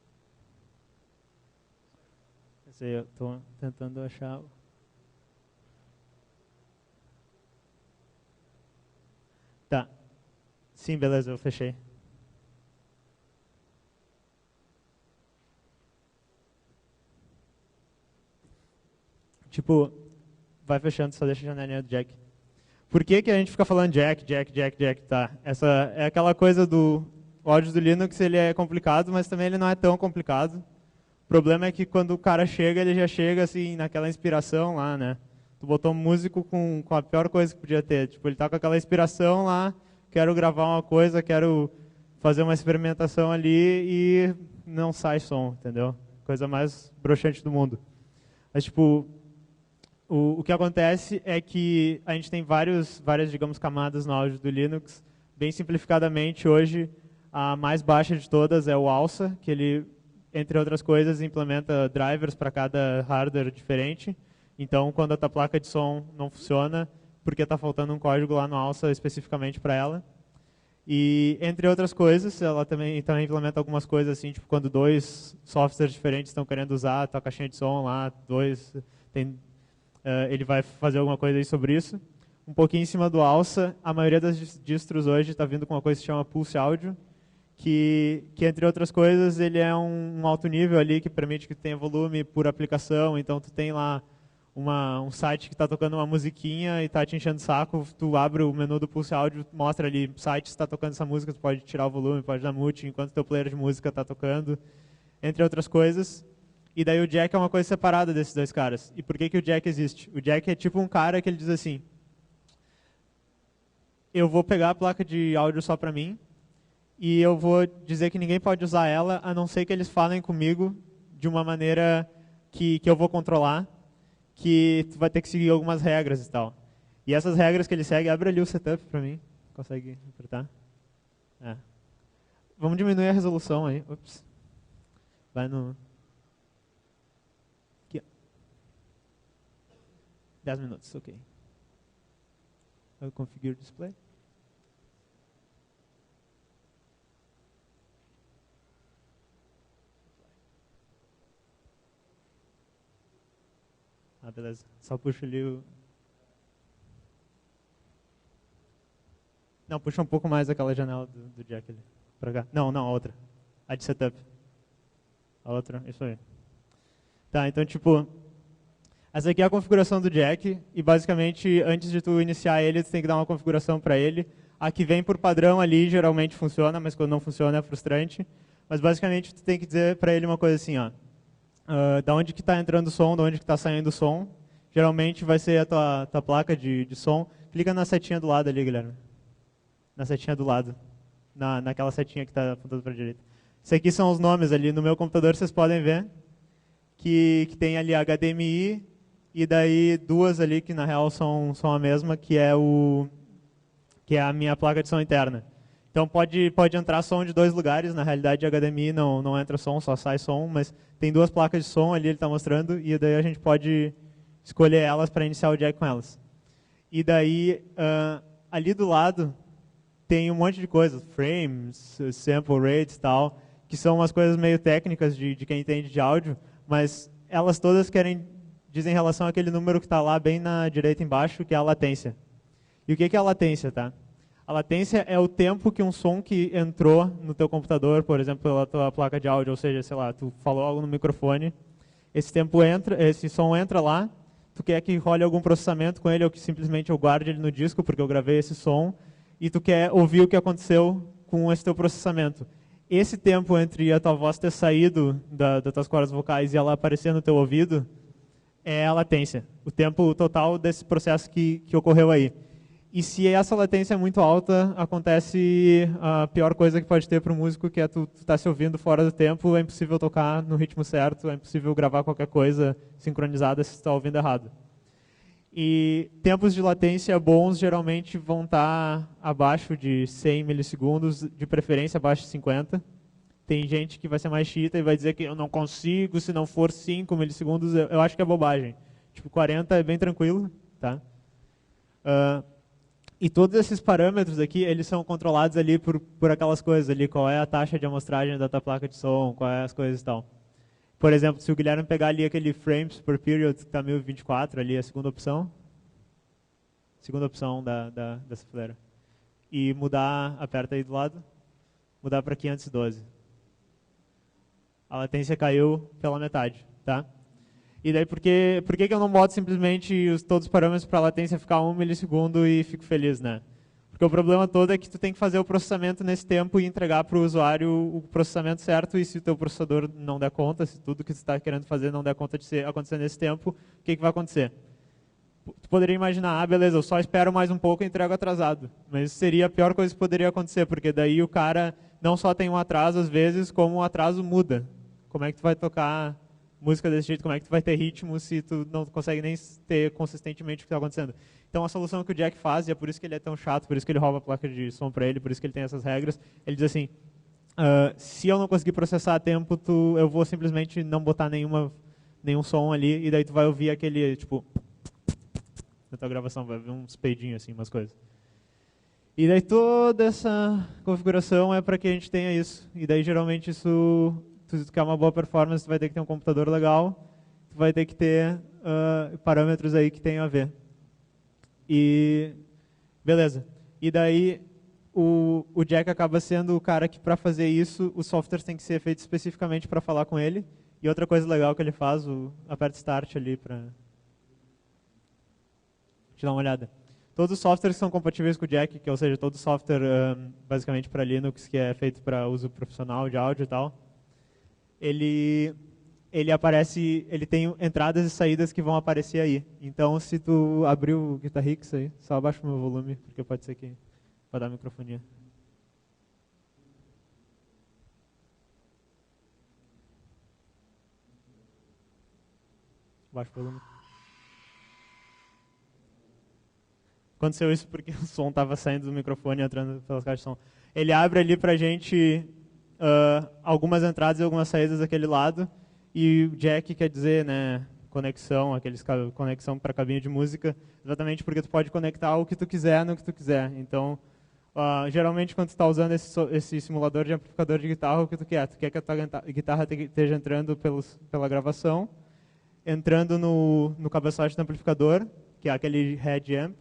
[SPEAKER 2] Eu estou tentando achar... Tá. Sim, beleza, eu fechei. Tipo, vai fechando, só deixa a janelinha do jack. Por que a gente fica falando jack, tá? Essa é aquela coisa do áudio do Linux, ele é complicado, mas também ele não é tão complicado. O problema é que quando o cara chega, ele já chega assim, naquela inspiração lá, né? Tu botou um músico com a pior coisa que podia ter. Tipo, ele tá com aquela inspiração lá, quero gravar uma coisa, quero fazer uma experimentação ali e não sai som, entendeu? Coisa mais broxante do mundo. Mas, tipo, o que acontece é que a gente tem várias, digamos, camadas no áudio do Linux. Bem simplificadamente, hoje, a mais baixa de todas é o ALSA, que ele, entre outras coisas, implementa drivers para cada hardware diferente. Então, quando a tua placa de som não funciona, porque está faltando um código lá no ALSA especificamente para ela. E, entre outras coisas, ela também implementa algumas coisas assim, tipo, quando 2 softwares diferentes estão querendo usar a tua caixinha de som lá, ele vai fazer alguma coisa aí sobre isso. Um pouquinho em cima do ALSA, a maioria das distros hoje está vindo com uma coisa que se chama Pulse Audio, que entre outras coisas, ele é um alto nível ali, que permite que tenha volume por aplicação. Então, tu tem lá um site que está tocando uma musiquinha e está te enchendo o saco, tu abre o menu do Pulse Audio, mostra ali, site está tocando essa música, tu pode tirar o volume, pode dar mute enquanto teu player de música está tocando, entre outras coisas. E daí o jack é uma coisa separada desses 2 caras. E por que o jack existe? O jack é tipo um cara que ele diz assim, eu vou pegar a placa de áudio só para mim, e eu vou dizer que ninguém pode usar ela, a não ser que eles falem comigo de uma maneira que eu vou controlar, que tu vai ter que seguir algumas regras e tal. E essas regras que ele segue, abre ali o setup para mim. Consegue apertar? É. Vamos diminuir a resolução aí. Ups. Vai no... Aqui. 10 minutos, ok. Eu configure display. Ah, beleza. Só puxa ali o... Não, puxa um pouco mais aquela janela do jack ali. Pra cá. Não, a outra. A de setup. A outra, isso aí. Tá, então tipo... Essa aqui é a configuração do jack. E basicamente, antes de tu iniciar ele, tu tem que dar uma configuração para ele. A que vem por padrão ali geralmente funciona, mas quando não funciona é frustrante. Mas basicamente, tu tem que dizer para ele uma coisa assim, ó. Da onde que está entrando o som, da onde que está saindo o som. Geralmente vai ser a tua placa de som. Clica na setinha do lado ali, Guilherme. Na setinha do lado. Naquela setinha que está apontando para a direita. Esses aqui são os nomes ali. No meu computador vocês podem ver que tem ali HDMI e daí duas ali que na real são a mesma, que é a minha placa de som interna. Então pode entrar som de dois lugares, na realidade HDMI não entra som, só sai som, mas tem duas placas de som ali, ele está mostrando, e daí a gente pode escolher elas para iniciar o jack com elas. E daí, ali do lado, tem um monte de coisas, frames, sample rates e tal, que são umas coisas meio técnicas de quem entende de áudio, mas elas todas dizem em relação àquele número que está lá bem na direita embaixo, que é a latência. E o que é a latência, tá? A latência é o tempo que um som que entrou no teu computador, por exemplo, pela tua placa de áudio, ou seja, sei lá, tu falou algo no microfone, esse som entra lá, tu quer que role algum processamento com ele, ou que simplesmente eu guarde ele no disco, porque eu gravei esse som, e tu quer ouvir o que aconteceu com esse teu processamento. Esse tempo entre a tua voz ter saído das tuas cordas vocais e ela aparecer no teu ouvido é a latência, o tempo total desse processo que ocorreu aí. E se essa latência é muito alta, acontece a pior coisa que pode ter para o músico, que é tu tá se ouvindo fora do tempo, é impossível tocar no ritmo certo, é impossível gravar qualquer coisa sincronizada se tu está ouvindo errado. E tempos de latência bons geralmente vão estar abaixo de 100 milissegundos, de preferência abaixo de 50. Tem gente que vai ser mais chita e vai dizer que eu não consigo se não for 5 milissegundos, eu acho que é bobagem. Tipo, 40 é bem tranquilo, tá? E todos esses parâmetros aqui, eles são controlados ali por aquelas coisas ali, qual é a taxa de amostragem da tua placa de som, qual é as coisas e tal. Por exemplo, se o Guilherme pegar ali aquele frames per period, que está 1024, ali a segunda opção dessa fileira, e mudar, aperta aí do lado, mudar para 512. A latência caiu pela metade, tá? E daí, por que eu não boto simplesmente todos os parâmetros para a latência ficar 1 milissegundo e fico feliz, né? Porque o problema todo é que tu tem que fazer o processamento nesse tempo e entregar para o usuário o processamento certo, e se o teu processador não der conta, se tudo que você está querendo fazer não der conta de acontecer nesse tempo, o que vai acontecer? Tu poderia imaginar, beleza, eu só espero mais um pouco e entrego atrasado. Mas seria a pior coisa que poderia acontecer, porque daí o cara não só tem um atraso às vezes, como o atraso muda. Como é que tu vai tocar música desse jeito, como é que tu vai ter ritmo se tu não consegue nem ter consistentemente o que está acontecendo? Então a solução que o Jack faz, e é por isso que ele é tão chato, por isso que ele rouba a placa de som para ele, por isso que ele tem essas regras, ele diz assim, se eu não conseguir processar a tempo, eu vou simplesmente não botar nenhum som ali, e daí tu vai ouvir aquele, tipo, na tua gravação, vai ver uns peidinhos assim, umas coisas. E daí toda essa configuração é para que a gente tenha isso, e daí geralmente isso... Se tu quer uma boa performance, tu vai ter que ter um computador legal, tu vai ter que ter parâmetros aí que tenham a ver. E beleza. E daí o Jack acaba sendo o cara que, para fazer isso, os softwares têm que ser feitos especificamente para falar com ele. E outra coisa legal que ele faz, aperta Start ali para te dar uma olhada. Todos os softwares que são compatíveis com o Jack, ou seja, todo software basicamente para Linux, que é feito para uso profissional de áudio e tal, ele aparece, ele tem entradas e saídas que vão aparecer aí. Então, se tu abrir o Guitarrix aí, só abaixa o meu volume, porque pode ser que vai dar microfonia. baixo volume. Aconteceu isso porque o som estava saindo do microfone e entrando pelas caixas de som. Ele abre ali para a gente algumas entradas e algumas saídas daquele lado. E o jack quer dizer, né, conexão, conexão para a cabine de música, exatamente porque tu pode conectar o que tu quiser no que tu quiser. Então, geralmente quando tu está usando esse simulador de amplificador de guitarra, o que tu quer? Tu quer que a tua guitarra esteja entrando pela gravação, entrando no cabeçote do amplificador, que é aquele head amp,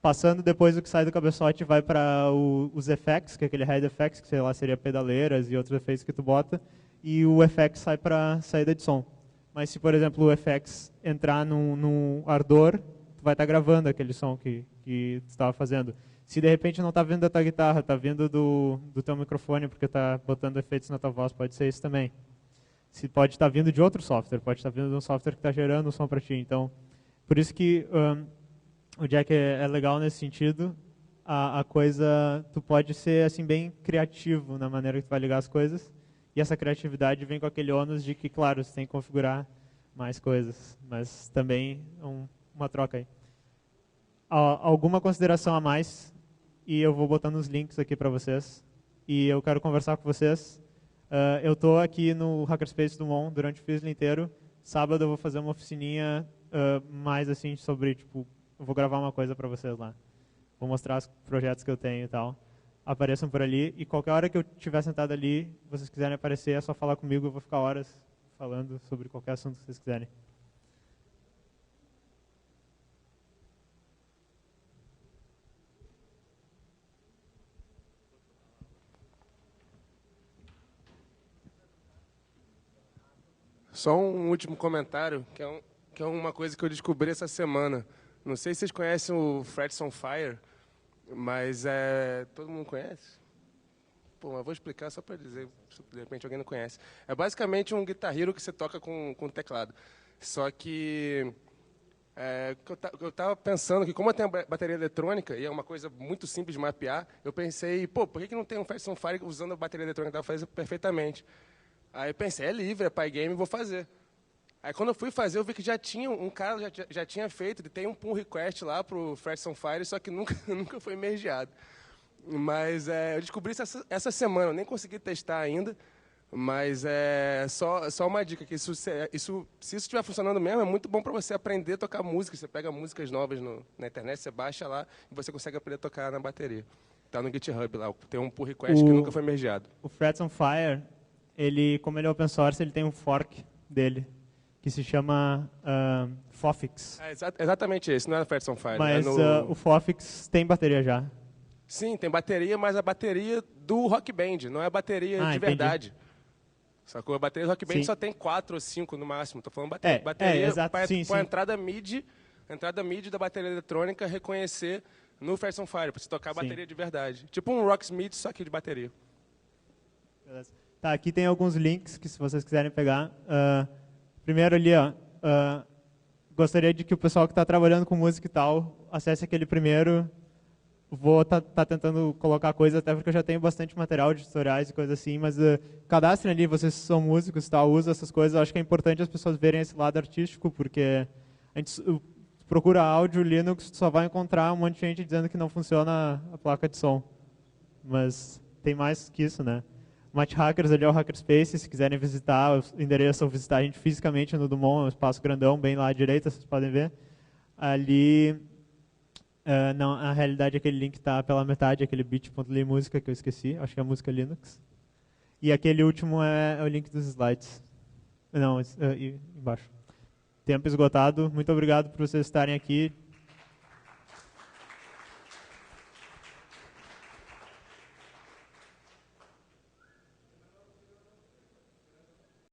[SPEAKER 2] passando depois o que sai do cabeçote vai para os effects, que é aquele head effects, que sei lá, seria pedaleiras e outros efeitos que tu bota, e o effects sai para saída de som. Mas se, por exemplo, o effects entrar num ardor, tu vai estar gravando aquele som que tu estava fazendo. Se de repente não está vindo da tua guitarra, está vindo do teu microfone, porque está botando efeitos na tua voz, pode ser isso também. Se pode estar vindo de outro software, pode estar vindo de um software que está gerando o som para ti. Então, por isso que o jack é legal nesse sentido. A coisa, tu pode ser assim bem criativo na maneira que tu vai ligar as coisas. E essa criatividade vem com aquele ônus de que, claro, você tem que configurar mais coisas, mas também uma troca aí. Alguma consideração a mais? E eu vou botando os links aqui para vocês. E eu quero conversar com vocês. Eu estou aqui no Hackerspace do Mon durante o FISLA inteiro. Sábado eu vou fazer uma oficininha mais assim sobre, tipo, eu vou gravar uma coisa para vocês lá. Vou mostrar os projetos que eu tenho e tal. Apareçam por ali. E qualquer hora que eu estiver sentado ali, vocês quiserem aparecer, é só falar comigo. Eu vou ficar horas falando sobre qualquer assunto que vocês quiserem.
[SPEAKER 7] Só um último comentário, que é uma coisa que eu descobri essa semana. Não sei se vocês conhecem o Frets on Fire, mas todo mundo conhece? Pô, mas vou explicar só para dizer, se de repente alguém não conhece. É basicamente um Guitar Hero que você toca com teclado. Só que eu estava pensando que, como eu tenho bateria eletrônica, e é uma coisa muito simples de mapear, eu pensei, pô, por que não tem um Frets on Fire usando a bateria eletrônica que eu estava fazendo perfeitamente? Aí eu pensei, é livre, é PyGame, vou fazer. Aí quando eu fui fazer, eu vi que já tinha um cara já tinha feito, ele tem um pull request lá para o Frets on Fire, só que nunca foi mergeado. Mas eu descobri isso essa semana, eu nem consegui testar ainda, mas só uma dica, que se isso estiver funcionando mesmo, é muito bom para você aprender a tocar música. Você pega músicas novas na internet, você baixa lá e você consegue aprender a tocar na bateria. Está no GitHub lá, tem um pull request que nunca foi mergeado.
[SPEAKER 2] O Frets on Fire, como ele é open source, ele tem um fork dele, que se chama Fofix.
[SPEAKER 7] Exatamente esse, não é Frets on Fire.
[SPEAKER 2] Mas o Fofix tem bateria já.
[SPEAKER 7] Sim, tem bateria, mas a bateria do Rock Band, não é a bateria de verdade. Sacou? A bateria do Rock Band só tem 4 ou 5 no máximo. Estou falando bateria para a entrada MIDI da bateria eletrônica reconhecer no Frets on Fire, para você tocar a bateria de verdade. Tipo um Rocksmith, só que de bateria.
[SPEAKER 2] Beleza. Tá, aqui tem alguns links que, se vocês quiserem pegar. Primeiro ali, gostaria de que o pessoal que está trabalhando com música e tal acesse aquele primeiro. Vou tá tentando colocar coisas, até porque eu já tenho bastante material de tutoriais e coisas assim, mas cadastrem ali, vocês são músicos e tal, usam essas coisas. Eu acho que é importante as pessoas verem esse lado artístico, porque a gente procura áudio, Linux, só vai encontrar um monte de gente dizendo que não funciona a placa de som. Mas tem mais que isso, né? Matt Hackers ali é o Hackerspace, se quiserem visitar, o endereço é visitar a gente fisicamente no Dumont, é um espaço grandão, bem lá à direita, vocês podem ver. Ali... na realidade, aquele link está pela metade, aquele bit.ly música que eu esqueci, acho que é a música Linux. E aquele último é o link dos slides. Não, embaixo. Tempo esgotado. Muito obrigado por vocês estarem aqui.